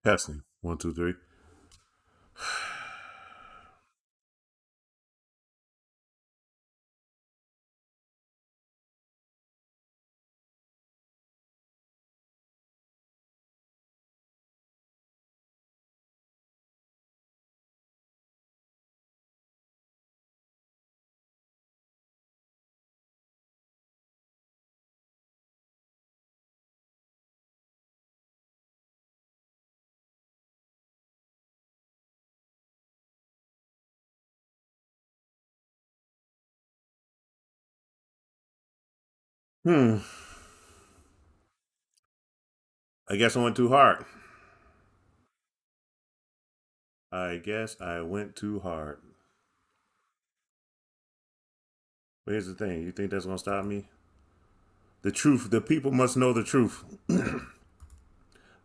Testing. One, two, three. Hmm. I guess I went too hard. I guess I went too hard. But here's the thing. You think that's gonna stop me? The truth. The people must know the truth.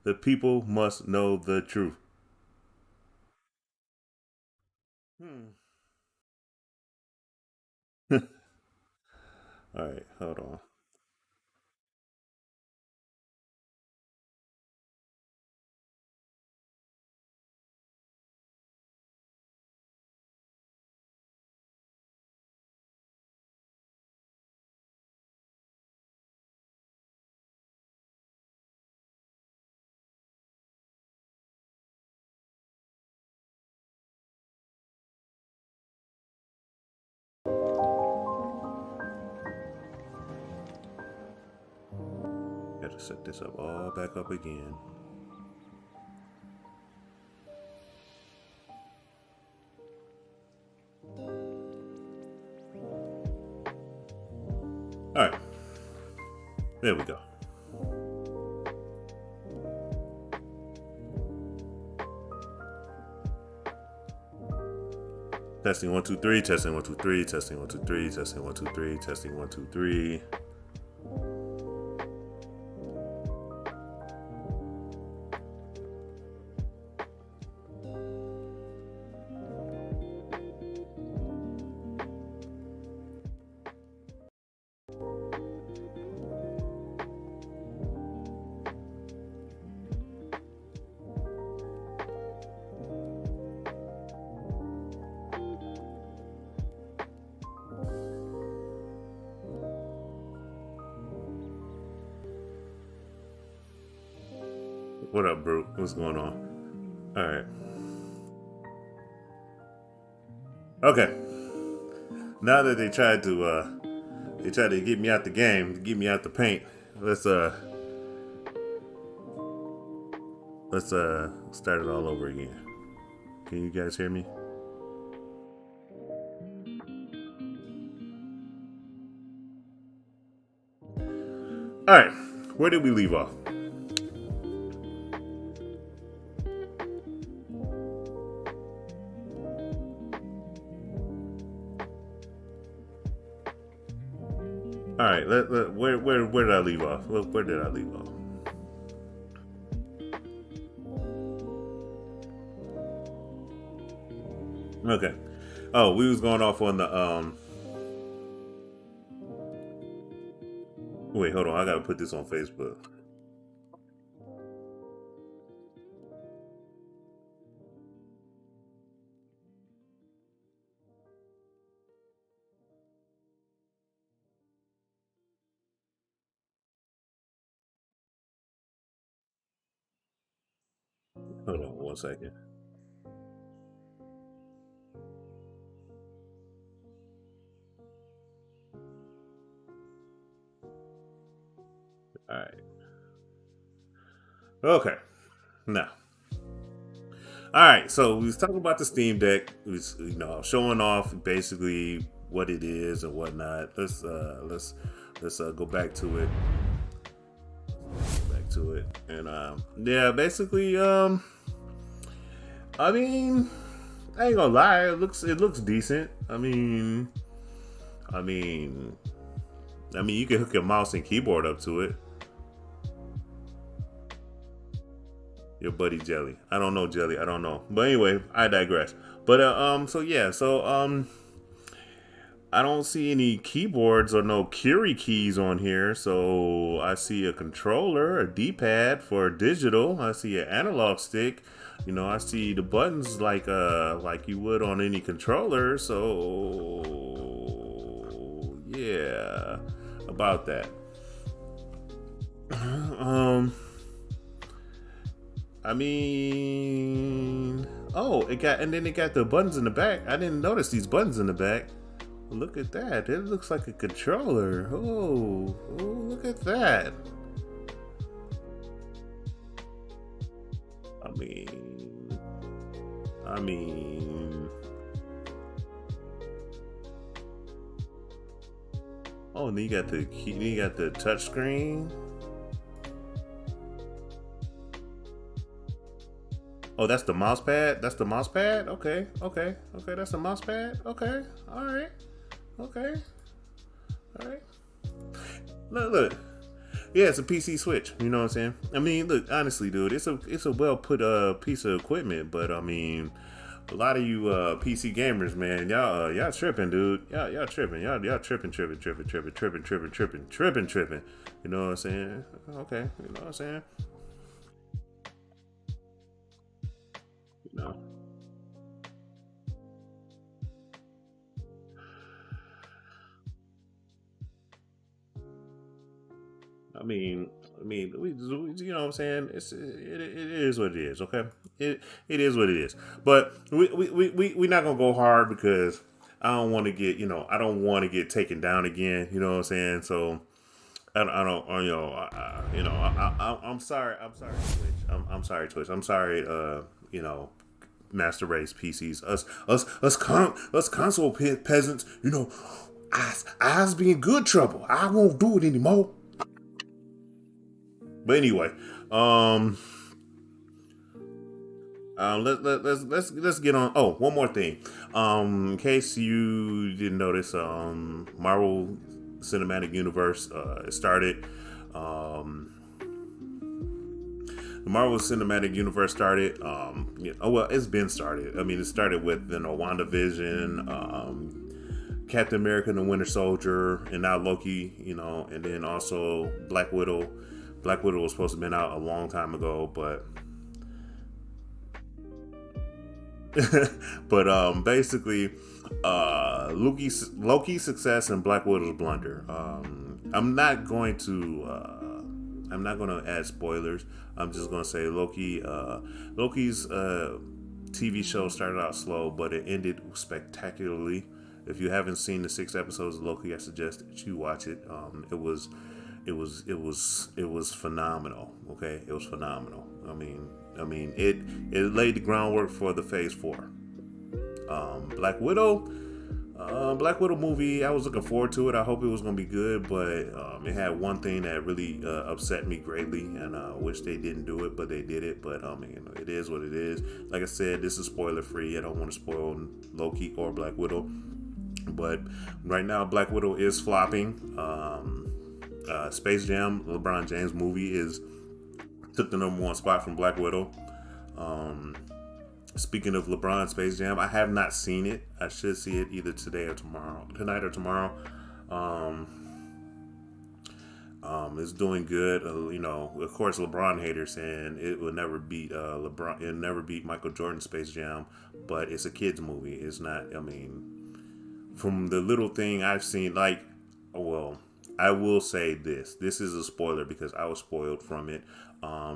The people must know the truth. Hmm. All right. Hold on. Got to set this up all back up again. All right. There we go. Testing one, two, three. Testing one, two, three. Testing one, two, three. Testing one, two, three. Testing one, two, three. What up, bro? What's going on? All right. Okay. Now that they tried to get me out the game, get me out the paint. Let's uh let's start it all over again. Can you guys hear me? All right. Where did we leave off? All right. Where did I leave off? Where did I leave off? Okay. Oh, we was going off on the Wait, hold on. I gotta put this on Facebook. Hold on 1 second. All right. Okay. Now. All right. So we was talking about the Steam Deck. We was, showing off basically what it is and whatnot. Let's go back to it. Back to it. And yeah, basically I mean, I ain't gonna lie, it looks decent. I mean, you can hook your mouse and keyboard up to it. Your buddy Jelly. I don't know Jelly. I don't know. But anyway, I digress. But so yeah, so I don't see any keyboards or no Curie keys on here. So I see a controller, a D-pad for digital. I see an analog stick. You know, I see the buttons like you would on any controller. So yeah, about that. Um, I mean, oh, it got the buttons in the back. I didn't notice these buttons in the back. Look at that. It looks like a controller. Oh, look at that. I mean, I mean, oh, and then you got the key, then you got the touch screen. Oh, that's the mouse pad. That's the mouse pad. Okay, okay, okay. That's the mouse pad. Okay, all right, okay, all right. Look. Yeah, it's a PC Switch. You know what I'm saying? I mean, look, honestly, dude, it's a well put piece of equipment, but I mean, a lot of you PC gamers, man, y'all tripping, dude. Y'all tripping. Y'all tripping. You know what I'm saying? Okay, you know what I'm saying? You know. I mean, you know what I'm saying? It is what it is. Okay, it is what it is. But we not gonna go hard because I don't want to get I don't want to get taken down again. You know what I'm saying? So I don't I'm sorry. I'm sorry, Twitch. I'm sorry, Twitch. I'm sorry. You know. Master race PCs, us console peasants, I's be in good trouble. I won't do it anymore. But anyway, um, let's get on. Oh, one more thing. In case you didn't notice, Marvel Cinematic Universe started. Um, the Marvel Cinematic Universe started. Well, it's been started. I mean, it started with WandaVision, Captain America and the Winter Soldier, and now Loki. And then also Black Widow. Black Widow was supposed to have been out a long time ago, but basically, Loki's success and Black Widow's blunder. I'm not going to add spoilers. I'm just going to say Loki's TV show started out slow, but it ended spectacularly. If you haven't seen the 6 episodes of Loki, I suggest that you watch it. It was phenomenal. Okay, it was phenomenal. It laid the groundwork for the Phase 4. Black Widow. Black Widow movie, I was looking forward to it. I hope it was going to be good, but it had one thing that really upset me greatly, and I wish they didn't do it, but they did it. But it is what it is. Like I said, this is spoiler free. I don't want to spoil Loki or Black Widow, but right now Black Widow is flopping. Space Jam, LeBron James movie, took the #1 spot from Black Widow. Speaking of LeBron Space Jam, I have not seen it. I should see it either tonight or tomorrow. It's doing good. Of course, LeBron haters saying it will never beat LeBron. It'll never beat Michael Jordan's Space Jam, but it's a kids movie. It's not. From the little thing I've seen, I will say this. This is a spoiler because I was spoiled from it.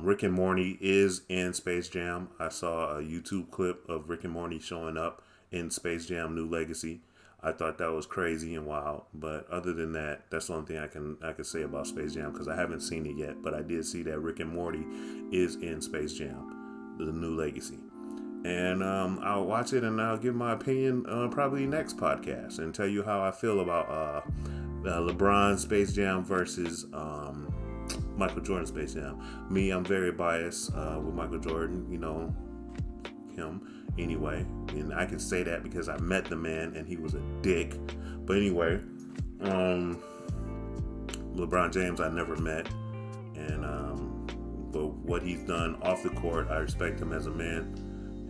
Rick and Morty is in Space Jam. I saw a YouTube clip of Rick and Morty showing up in Space Jam New Legacy. I thought that was crazy and wild. But other than that, that's the only thing I can say about Space Jam because I haven't seen it yet. But I did see that Rick and Morty is in Space Jam, the New Legacy. And I'll watch it and I'll give my opinion probably next podcast and tell you how I feel about LeBron Space Jam versus Michael Jordan Space Jam. Me, I'm very biased with Michael Jordan, him anyway. And I can say that because I met the man and he was a dick. But anyway, LeBron James I never met. And but what he's done off the court, I respect him as a man.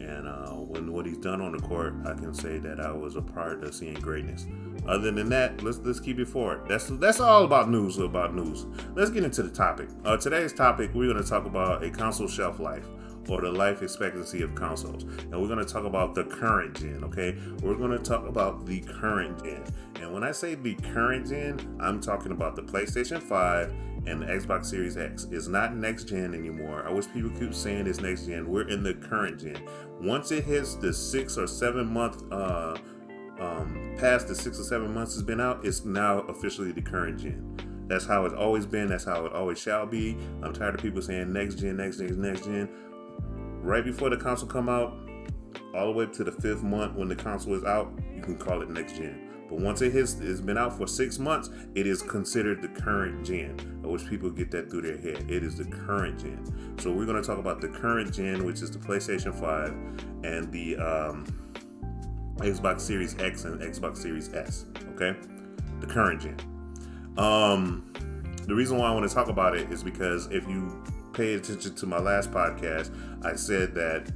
And when what he's done on the court, I can say that I was a part of seeing greatness. Other than that, let's keep it forward. That's all about news. Let's get into the topic. Today's topic, we're going to talk about a console shelf life, or the life expectancy of consoles. And we're going to talk about the current gen, okay? We're going to talk about the current gen. And when I say the current gen, I'm talking about the PlayStation 5 and the Xbox Series X. It's not next gen anymore. I wish people keep saying it's next gen. We're in the current gen. Once it hits the 6 or 7 month, past the 6 or 7 months it's been out, it's now officially the current gen. That's how it's always been. That's how it always shall be. I'm tired of people saying next gen, next gen, next gen. Right before the console come out, all the way to the 5th month when the console is out, you can call it next gen. But once it's been out for 6 months, it is considered the current gen. I wish people get that through their head. It is the current gen. So we're going to talk about the current gen, which is the PlayStation 5 and the Xbox Series X and Xbox Series S. Okay, the current gen. The reason why I want to talk about it is because if you pay attention to my last podcast, I said that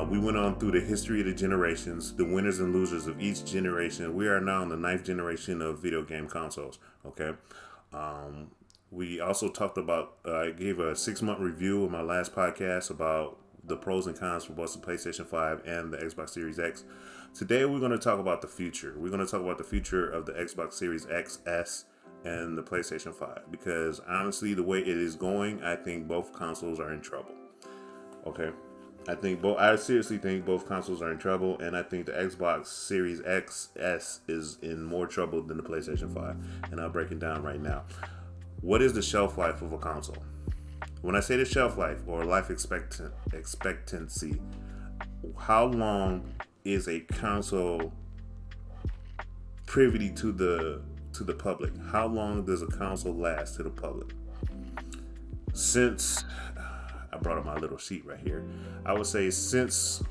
we went on through the history of the generations, the winners and losers of each generation. We are now in the 9th generation of video game consoles. Okay. We also talked about, I gave a 6-month review of my last podcast about the pros and cons for both the PlayStation 5 and the Xbox Series X. Today, we're going to talk about the future. We're going to talk about the future of the Xbox Series X, S, and the PlayStation 5. Because honestly, the way it is going, I think both consoles are in trouble. Okay. I seriously think both consoles are in trouble, and I think the Xbox Series X, S is in more trouble than the PlayStation 5. And I'll break it down right now. What is the shelf life of a console? When I say the shelf life or life expectancy, how long is a console privy to the public? How long does a console last to the public? Since I brought up my little sheet right here, I would say since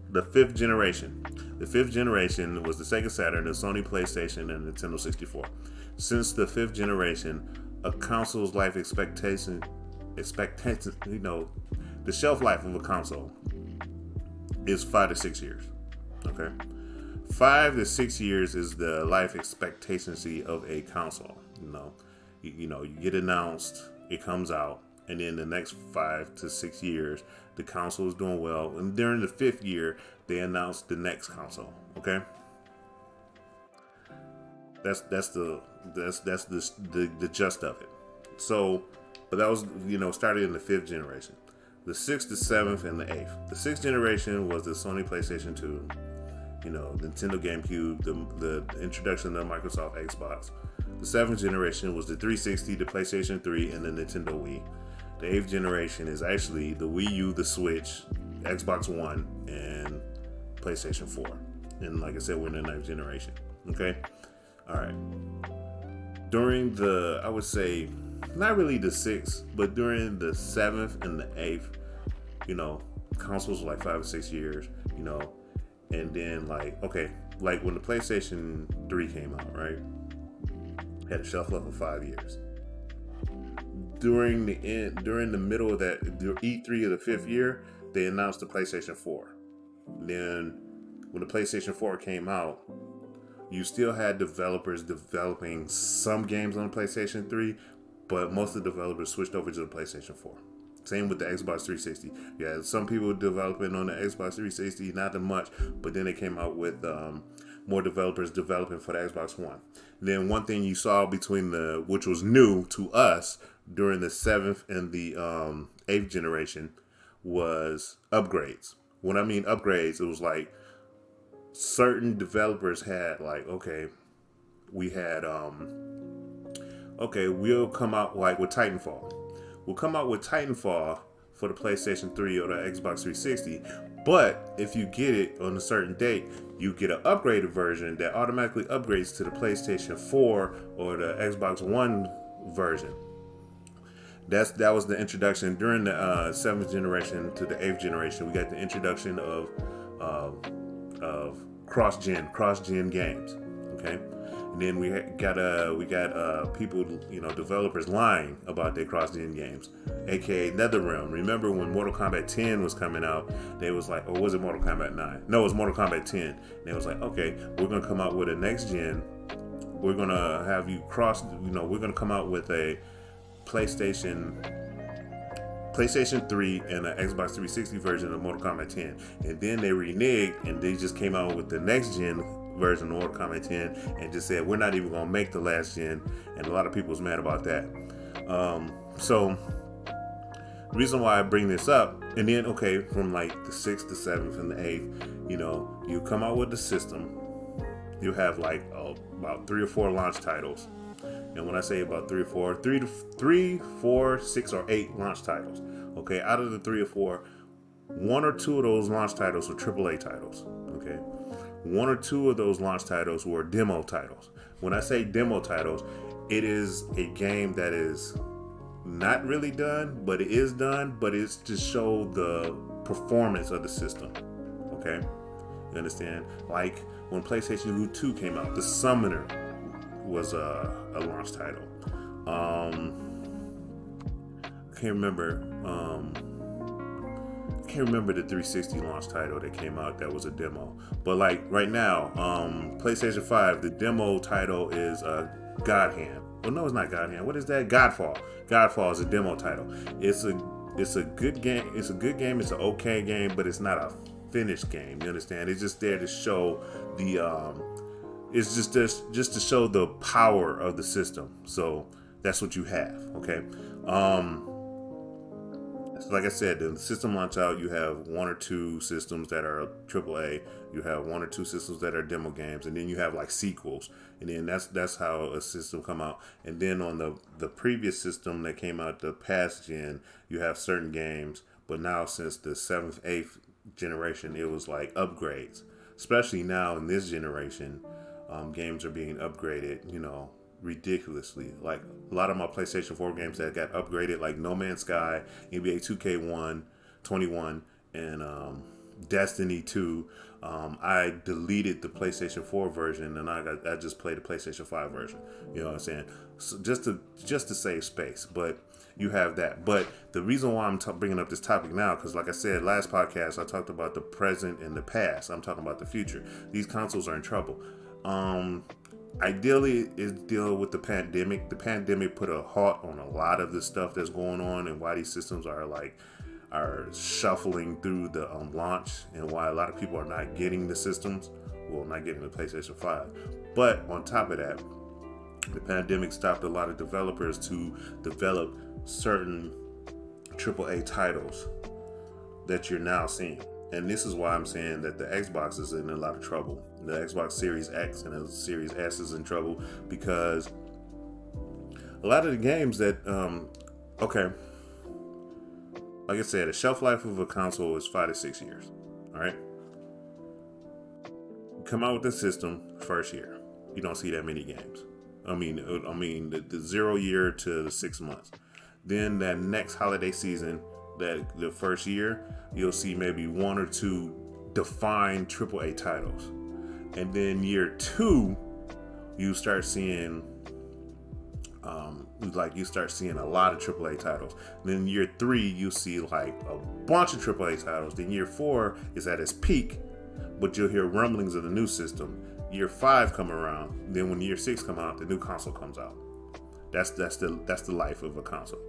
the 5th generation. The 5th generation was the Sega Saturn, the Sony PlayStation, and the Nintendo 64. Since the 5th generation, a console's life expectation, the shelf life of a console is 5 to 6 years. Okay, 5 to 6 years is the life expectancy of a console. You get announced, it comes out, and then the next 5 to 6 years, the console is doing well, and during the 5th year, they announce the next console. Okay, that's the gist of it. So, but that was started in the 5th generation. The 6th, the 7th, and the 8th. The 6th generation was the Sony PlayStation 2, Nintendo GameCube, the introduction of Microsoft Xbox. The 7th generation was the 360, the PlayStation 3, and the Nintendo Wii. The 8th generation is actually the Wii U, the Switch, Xbox One, and PlayStation 4. And like I said, we're in the 9th generation. Okay? All right. During the, I would say, not really the 6th, but during the 7th and the 8th, consoles were like 5 or 6 years, and then like when the PlayStation 3 came out, right? Had a shelf life of 5 years. During the middle of that, the E3 of the 5th year, they announced the PlayStation 4. Then when the PlayStation 4 came out, you still had developers developing some games on the PlayStation 3, but most of the developers switched over to the PlayStation 4. Same with the Xbox 360. You had some people developing on the Xbox 360, not that much, but then they came out with more developers developing for the Xbox One. Then one thing you saw which was new to us during the 7th and the 8th generation was upgrades. When I mean upgrades, it was like certain developers had we'll come out like with Titanfall. We'll come out with Titanfall for the PlayStation 3 or the Xbox 360, but if you get it on a certain date, you get an upgraded version that automatically upgrades to the PlayStation 4 or the Xbox One version. That was the introduction during the 7th generation to the 8th generation. We got the introduction of cross-gen games. Okay, and then we got people, developers lying about their cross-gen games, aka NetherRealm. Remember when Mortal Kombat 10 was coming out? They was like, or was it Mortal Kombat 9? No, it was Mortal Kombat 10. And they was like, okay, we're gonna come out with a next gen. We're gonna have you cross. We're gonna come out with a PlayStation 3 and an Xbox 360 version of Mortal Kombat 10, and then they reneged and they just came out with the next gen version of Mortal Kombat 10 and just said we're not even gonna make the last gen, and a lot of people was mad about that. So the reason why I bring this up, and then okay, from like the 6th, the 7th, and the 8th, you come out with the system, you have like about 3 or 4 launch titles. And when I say about 3 or 4, 3, 4, 6, or 8 launch titles. Okay, out of the 3 or 4, 1 or 2 of those launch titles were AAA titles. Okay, 1 or 2 of those launch titles were demo titles. When I say demo titles, it is a game that is not really done, but it is done, but it's to show the performance of the system. Okay, you understand? Like when PlayStation 2 came out, the Summoner was a launch title. I can't remember the 360 launch title that came out that was a demo. But like right now, PlayStation 5, the demo title is God Hand. Well, no, it's not God Hand. What is that? Godfall. Godfall is a demo title. It's a good game. It's a good game. It's an okay game, but it's not a finished game. You understand? It's just there to show the it's just to show the power of the system. So that's what you have. Okay. So like I said, the system launch out, you have 1 or 2 systems that are AAA. You have 1 or 2 systems that are demo games, and then you have like sequels. And then that's how a system come out. And then on the previous system that came out, the past gen, you have certain games. But now since the 7th, 8th generation, it was like upgrades. Especially now in this generation, games are being upgraded, ridiculously. Like a lot of my PlayStation 4 games that got upgraded, like No Man's Sky, NBA 2K21, and Destiny 2. I deleted the PlayStation 4 version and I just played the PlayStation 5 version. You know what I'm saying? So just to save space, but you have that. But the reason why I'm bringing up this topic now, because like I said, last podcast I talked about the present and the past. I'm talking about the future. These consoles are in trouble. Ideally is deal with the pandemic. The pandemic put a halt on a lot of the stuff that's going on, and why these systems are shuffling through the launch, and why a lot of people are not getting the systems. Well, not getting the PlayStation 5. But on top of that, the pandemic stopped a lot of developers to develop certain AAA titles that you're now seeing. And this is why I'm saying that the Xbox is in a lot of trouble. The Xbox Series X and the Series S is in trouble because a lot of the games that, like I said, the shelf life of a console is 5 to 6 years. All right. Come out with the system first year, you don't see that many games. I mean, the 0 year to the 6 months. Then that next holiday season, that the first year, you'll see maybe 1 or 2 defined AAA titles. And then year 2, you start seeing a lot of AAA titles. Then year 3, you see like a bunch of AAA titles. Then year 4 is at its peak, but you'll hear rumblings of the new system. Year 5 come around. Then when year 6 come out, the new console comes out. That's the life of a console.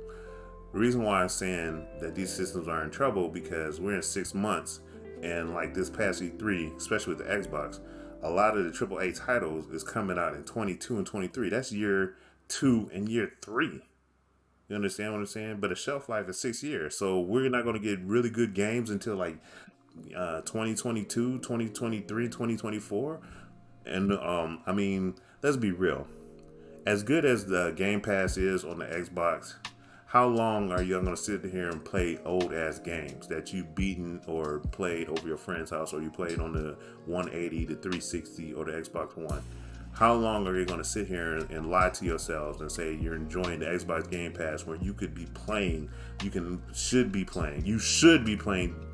The reason why I'm saying that these systems are in trouble because we're in 6 months, and like this past E3, especially with the Xbox, a lot of the AAA titles is coming out in 22 and 23. That's year 2 and year 3. You understand what I'm saying? But a shelf life is 6 years, so we're not going to get really good games until like 2022, 2023, 2024. And let's be real. As good as the Game Pass is on the Xbox, how long are you going to sit here and play old ass games that you beaten or played over your friend's house, or you played on the 180, the 360, or the Xbox One? How long are you going to sit here and lie to yourselves and say you're enjoying the Xbox Game Pass when you could be playing, you should be playing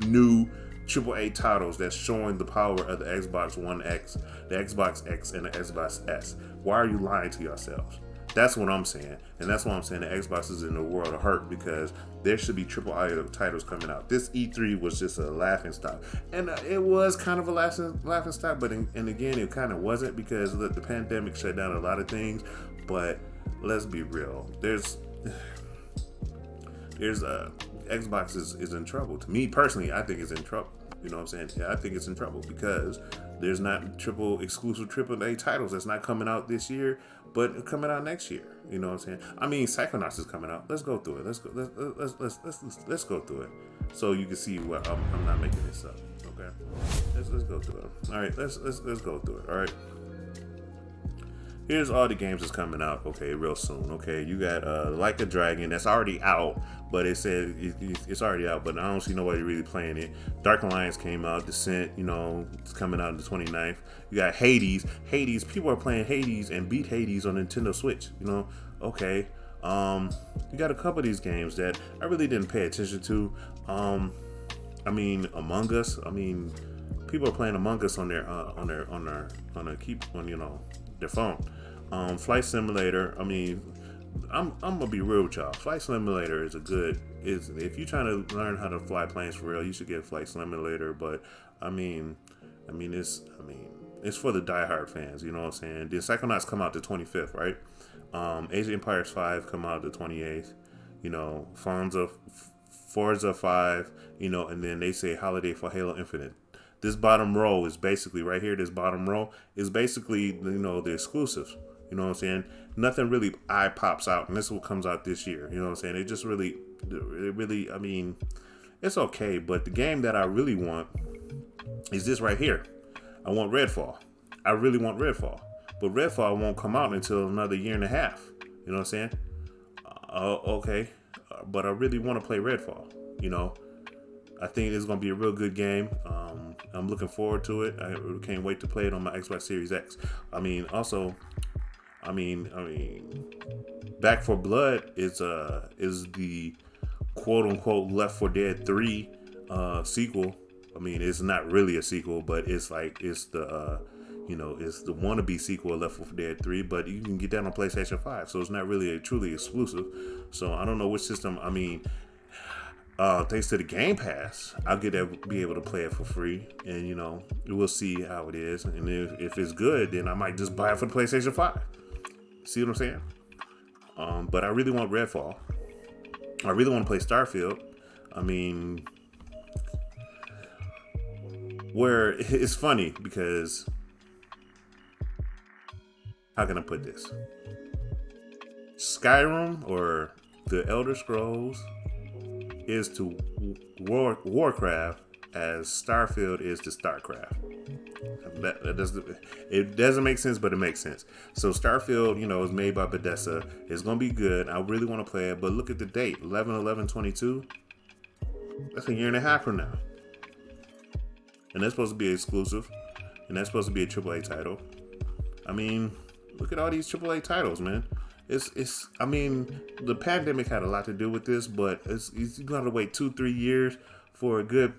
new AAA titles that's showing the power of the Xbox One X, the Xbox X, and the Xbox S. Why are you lying to yourselves? That's what I'm saying. And that's why I'm saying the Xbox is in the world of hurt, because there should be AAA titles coming out. This E3 was just a laughing stock. And it was kind of a laughing stock, but and again, it kind of wasn't, because look, the pandemic shut down a lot of things. But let's be real. There's Xbox is in trouble. To me personally, I think it's in trouble. You know what I'm saying? Yeah, I think it's in trouble because there's not exclusive AAA titles that's not coming out this year, but coming out next year. You know what I'm saying? I mean, Psychonauts is coming out. Let's go through it. Let's go through it, so you can see what I'm not making this up. Okay, let's go through it. All right, let's go through it. All right. Here's all the games that's coming out, okay, real soon. Okay, you got Like a Dragon, that's already out, but it said it's already out, but I don't see nobody really playing it. Dark Alliance came out, Descent, you know, it's coming out on the 29th. You got Hades, people are playing Hades and beat Hades on Nintendo Switch, you know, okay. You got a couple of these games that I really didn't pay attention to. I mean, Among Us, people are playing Among Us on their their phone. Flight Simulator, I'm gonna be real with y'all. Flight Simulator is if you're trying to learn how to fly planes for real, you should get Flight Simulator. But it's for the diehard fans, you know what I'm saying? The Psychonauts come out the 25th, right? Age of Empires 5 come out the 28th. You know, Forza 5, you know, and then they say holiday for Halo Infinite. This bottom row is basically right here. This bottom row is basically, you know, the exclusives. You know what I'm saying? Nothing really eye pops out, and this is what comes out this year. You know what I'm saying? It really, it's okay. But the game that I really want is this right here. I want Redfall. I really want Redfall. But Redfall won't come out until another year and a half. You know what I'm saying? Okay. But I really want to play Redfall. You know, I think it's going to be a real good game. I'm looking forward to it. I can't wait to play it on my Xbox Series X. Back 4 Blood is the quote unquote Left 4 Dead 3 sequel. It's not really a sequel, but it's the wannabe sequel of Left 4 Dead 3, but you can get that on PlayStation 5, so it's not really a truly exclusive. So I don't know which system. Thanks to the Game Pass, I'll be able to play it for free, and we'll see how it is. And if it's good, then I might just buy it for the PlayStation 5. See what I'm saying? But I really want Redfall. I really want to play Starfield. Where it's funny because, how can I put this? Skyrim or the Elder Scrolls is to Warcraft as Starfield is to StarCraft. It doesn't make sense, but it makes sense. So Starfield, is made by Bethesda. It's gonna be good. I really want to play it, but look at the date, 11/11/22. That's a year and a half from now, and that's supposed to be exclusive, and that's supposed to be a AAA title. Look at all these AAA titles, man. The pandemic had a lot to do with this, but you gotta wait 2-3 years for a good,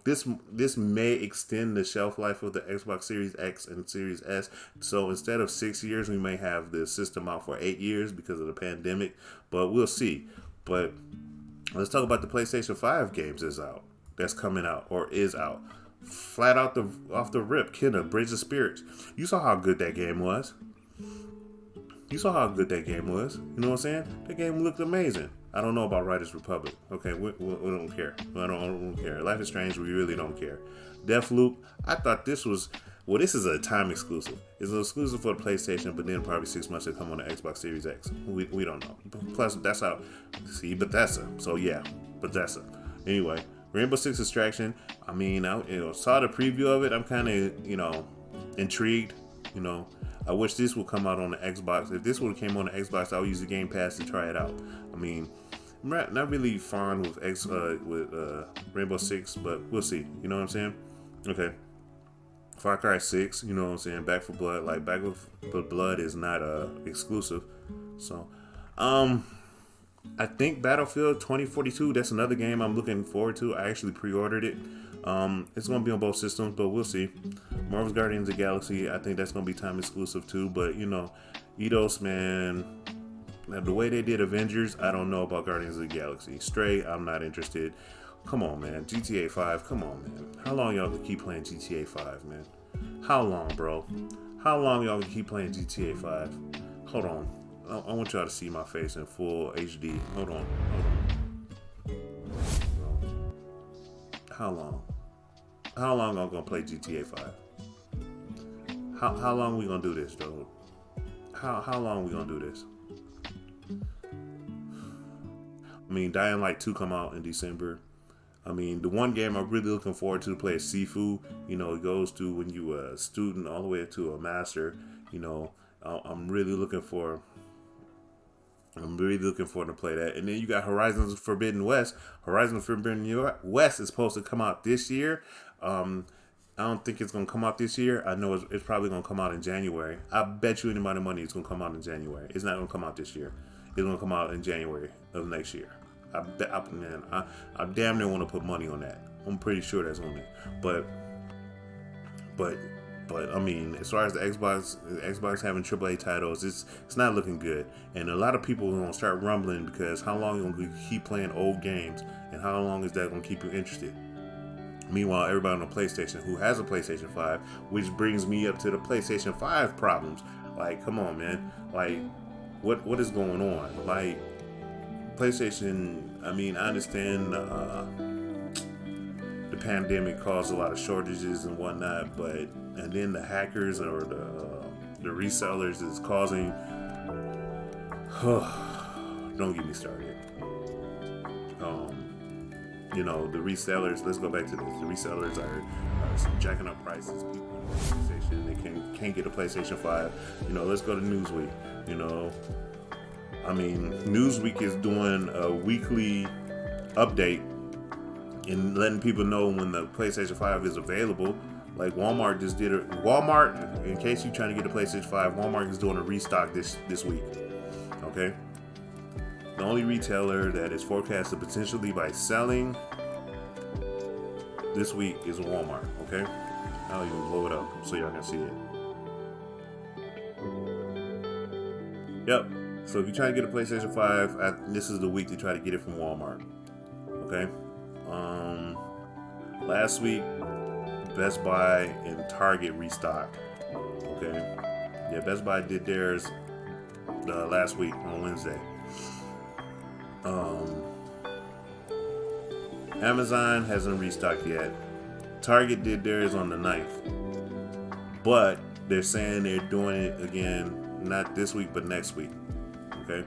this may extend the shelf life of the Xbox Series X and Series S. So instead of 6 years, we may have the system out for 8 years because of the pandemic, but we'll see. But let's talk about the PlayStation 5 games that's coming out or is out. Flat out off the rip, Kena, Bridge of Spirits. You saw how good that game was. You know what I'm saying? That game looked amazing. I don't know about Riders Republic. Okay, we don't care. I don't care. Life is Strange, we really don't care. Deathloop, I thought this is a time exclusive. It's an exclusive for the PlayStation, but then probably 6 months to come on the Xbox Series X. We don't know. Plus, that's how. See, Bethesda. So yeah, Bethesda. Anyway, Rainbow Six Extraction. I saw the preview of it. I'm kind of, intrigued. I wish this would come out on the Xbox. If this would have came on the Xbox, I would use the Game Pass to try it out. I'm not really fond with Rainbow Six, but we'll see. You know what I'm saying? Okay. Far Cry 6, you know what I'm saying? Back 4 Blood. Like, Back 4 Blood is not exclusive. So, I think Battlefield 2042, that's another game I'm looking forward to. I actually pre-ordered it. It's going to be on both systems, but we'll see. Marvel's Guardians of the Galaxy, I think that's going to be time exclusive too. But Eidos, man, the way they did Avengers, I don't know about Guardians of the Galaxy. Stray, I'm not interested. Come on, man. GTA 5, come on, man. How long y'all gonna keep playing GTA 5, man? How long, bro? How long y'all gonna keep playing GTA 5? Hold on. I want y'all to see my face in full HD. Hold on. How long? How long I'm gonna play GTA 5? How long we gonna do this, though? How long we gonna do this? I mean, Dying Light 2 come out in December. I mean, the one game I'm really looking forward to play is Sifu. It goes to when you a student all the way up to a master. I'm really looking for to play that. And then you got Horizon Forbidden West. Horizon Forbidden West is supposed to come out this year. I don't think it's going to come out this year. I know it's probably going to come out in January. I bet you any amount of money it's going to come out in January. It's not going to come out this year. It's going to come out in January of next year. I damn near want to put money on that. I'm pretty sure that's on it. But I mean, as far as the Xbox having AAA titles, it's not looking good. And a lot of people are gonna start rumbling because how long are you gonna keep playing old games, and how long is that gonna keep you interested? Meanwhile, everybody on the PlayStation who has a PlayStation 5, which brings me up to the PlayStation 5 problems. Like, come on, man. Like, what is going on? Like, PlayStation, I mean, I understand the pandemic caused a lot of shortages and whatnot, and then the hackers or the resellers is causing. Don't get me started. The resellers. Let's go back to this. The resellers are jacking up prices. People on PlayStation, they can't get a PlayStation 5. Let's go to Newsweek. I mean, Newsweek is doing a weekly update and letting people know when the PlayStation 5 is available. Like Walmart just did it. Walmart, in case you're trying to get a PlayStation 5, Walmart is doing a restock this week. Okay? The only retailer that is forecast to potentially by selling this week is Walmart. Okay? I'll even blow it up so y'all can see it. Yep. So if you try to get a PlayStation 5, this is the week to try to get it from Walmart. Okay? Last week, Best Buy and Target restocked. Okay? Yeah, Best Buy did theirs last week on Wednesday. Amazon hasn't restocked yet. Target did theirs on the 9th. But they're saying they're doing it again, not this week, but next week. Okay,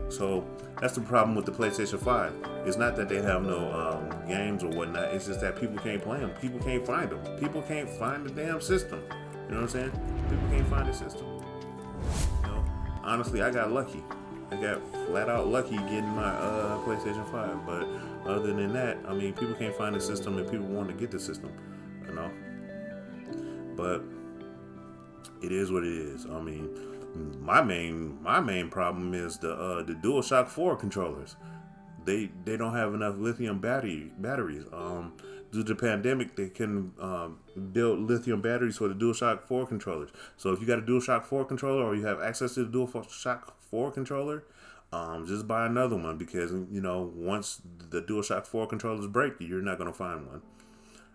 so that's the problem with the PlayStation 5. It's not that they have no games or whatnot. It's just that people can't play them. People can't find them. People can't find the damn system. You know what I'm saying? People can't find the system. Honestly, I got lucky. I got flat out lucky getting my PlayStation 5. But other than that, I mean, people can't find the system and people want to get the system. But it is what it is. I mean, my main problem is the DualShock 4 controllers. They don't have enough lithium batteries. Due to the pandemic, they can build lithium batteries for the DualShock 4 controllers. So if you got a DualShock 4 controller or you have access to the DualShock 4 controller, just buy another one because once the DualShock 4 controllers break, you're not gonna find one.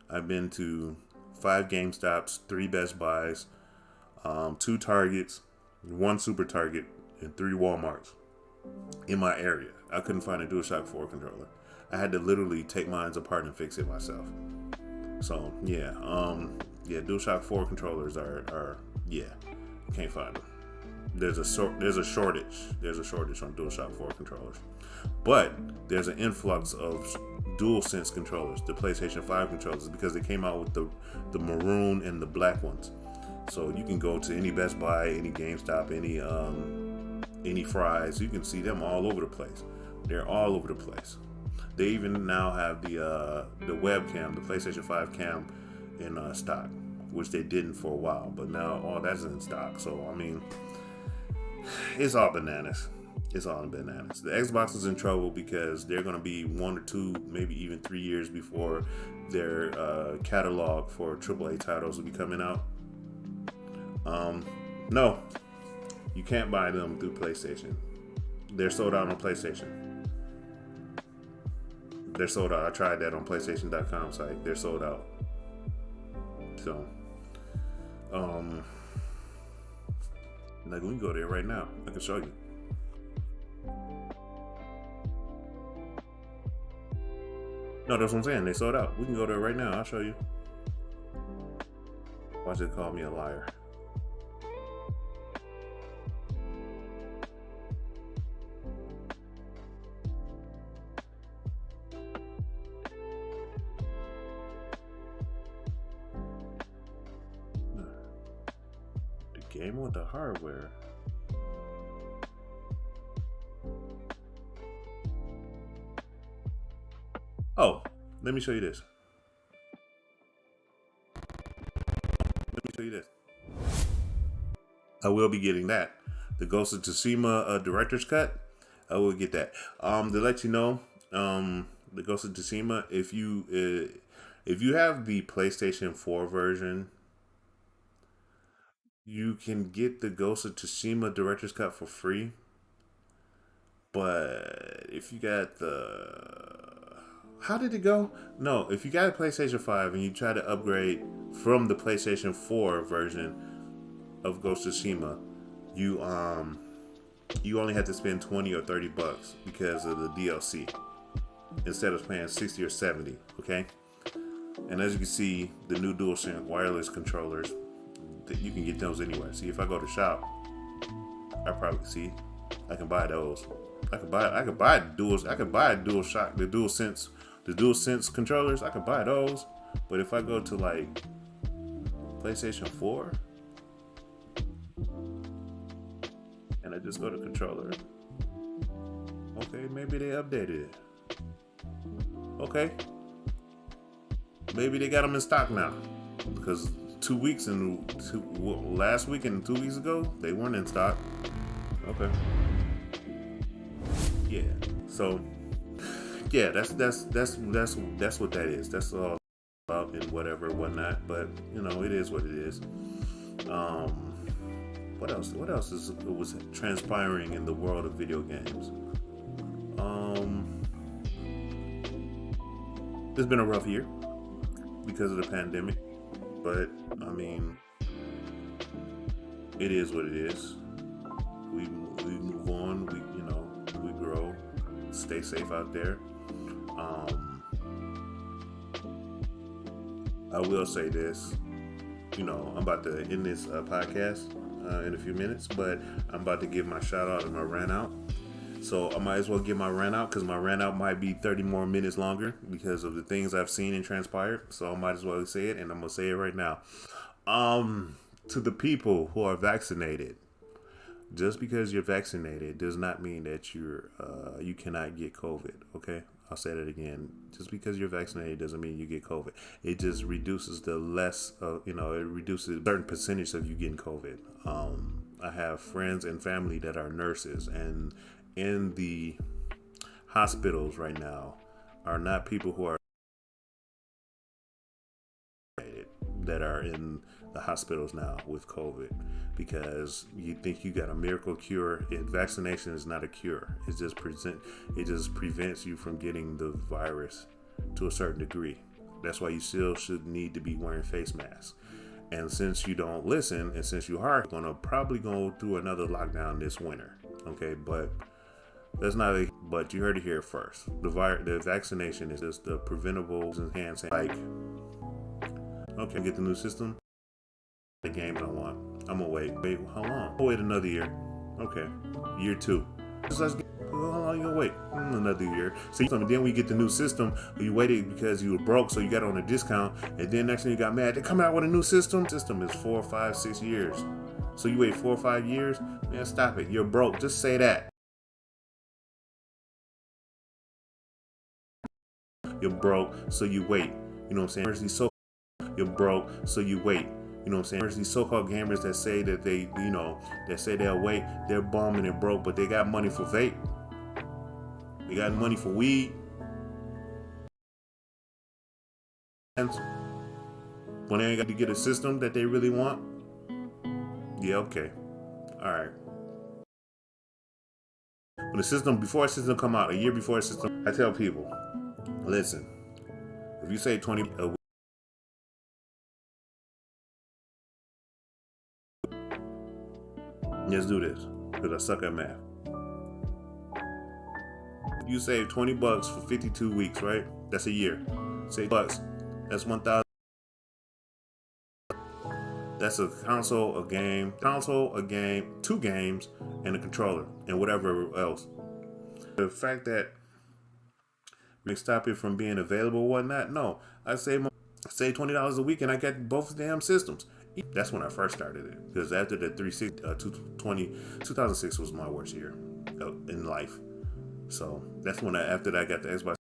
I've been to 5 GameStops, 3 Best Buys, 2 Targets, 1 Super Target, and 3 Walmarts in my area. I couldn't find a DualShock 4 controller. I had to literally take mine apart and fix it myself. So DualShock 4 controllers are can't find them. There's a shortage. There's a shortage on DualShock 4 controllers, but there's an influx of DualSense controllers, the PlayStation 5 controllers, because they came out with the maroon and the black ones. So you can go to any Best Buy, any GameStop, any Fry's. You can see them all over the place. They're all over the place. They even now have the webcam, the PlayStation 5 cam in stock, which they didn't for a while, but now all that's in stock. So I mean, it's all bananas. It's all bananas. The Xbox is in trouble because they're going to be 1 or 2, maybe even 3 years before their catalog for AAA titles will be coming out. No, you can't buy them through PlayStation. They're sold out on PlayStation. They're sold out. I tried that on PlayStation.com site. They're sold out. So, like we can go there right now. I can show you. No, that's what I'm saying. They sold out. We can go there right now. I'll show you. Watch it call me a liar. The game with the hardware. Oh, let me show you this. Let me show you this. I will be getting that. The Ghost of Tsushima director's cut. I will get that. To let you know, the Ghost of Tsushima, if you have the PlayStation 4 version, you can get the Ghost of Tsushima director's cut for free. But if you got how did it go? No, if you got a PlayStation 5 and you try to upgrade from the PlayStation 4 version of Ghost of Tsushima, you only have to spend $20 or $30 because of the DLC instead of paying 60 or 70. Okay, and as you can see, the new DualSense wireless controllers, that you can get those anywhere. See, if I go to shop, I probably see I can buy those. I could buy DualShock, the DualSense controllers. I could buy those. But if I go to like PlayStation 4 and I just go to controller, okay, maybe they updated it. Okay, maybe they got them in stock now, because 2 weeks and last week and 2 weeks ago they weren't in stock. Okay. Yeah. So yeah, that's what that is. That's all about and whatever, whatnot. But you know, it is what it is. What else? What else was transpiring in the world of video games? It's been a rough year because of the pandemic, but I mean, it is what it is. We move on. We grow. Stay safe out there. I will say this. I'm about to end this podcast in a few minutes, but I'm about to give my shout out and my rant out. So I might as well give my rant out, because my rant out might be 30 more minutes longer because of the things I've seen and transpired. So I might as well say it, and I'm gonna say it right now. To the people who are vaccinated, just because you're vaccinated does not mean that you cannot get COVID. Okay, I'll say that again. Just because you're vaccinated doesn't mean you get COVID. It just reduces it reduces a certain percentage of you getting COVID. I have friends and family that are nurses, and in the hospitals right now are not people who are that are in the hospitals now with COVID, because you think you got a miracle cure. Vaccination is not a cure. It just prevents you from getting the virus to a certain degree. That's why you still should need to be wearing face masks. And since you don't listen, and since you are gonna probably go through another lockdown this winter, okay, but but you heard it here first. The vaccination is just the preventable hand sanitizer. Okay, get the new system. The game I don't want. I'm gonna wait. Wait, how long? I'll wait another year. Okay, year 2. How long you gonna wait? Another year. So then we get the new system. You waited because you were broke, so you got on a discount, and then next thing you got mad. They come out with a new system. System is 4, 5, 6 years. So you wait 4 or 5 years? Man, stop it. You're broke. Just say that. You're broke, so you wait. You know what I'm saying? You're broke, so you wait. You know what I'm saying? These so-called gamers that say that they, that say they're awake, they're bumming and broke, but they got money for vape. They got money for weed. And when they ain't got to get a system that they really want, yeah, okay, all right. When the system, before a system come out, a year before a system, I tell people, listen, if you say 20 a week, let's do this, because I suck at math. You save $20 for 52 weeks, right? That's a year. Say bucks. That's 1,000. That's a console, a game, two games, and a controller, and whatever else. The fact that we stop it from being available or whatnot, no. I save $20 a week, and I get both damn systems. That's when I first started it, because after the 360, 2006 was my worst year in life. So that's when after that I got the Xbox,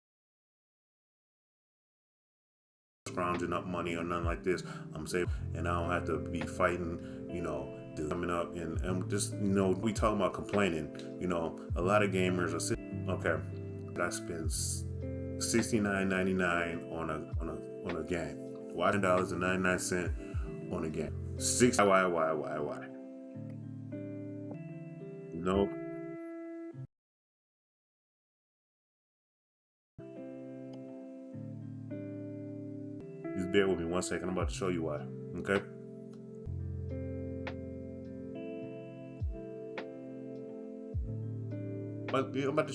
scrounging up money or nothing like this. I'm saving, and I don't have to be fighting, coming up, and I'm just, we talking about complaining. A lot of gamers are sitting, okay, I spend $69.99 on a game. $10.99 on a game. Why? No. Just bear with me 1 second. I'm about to show you why. Okay. But I'm about to show you.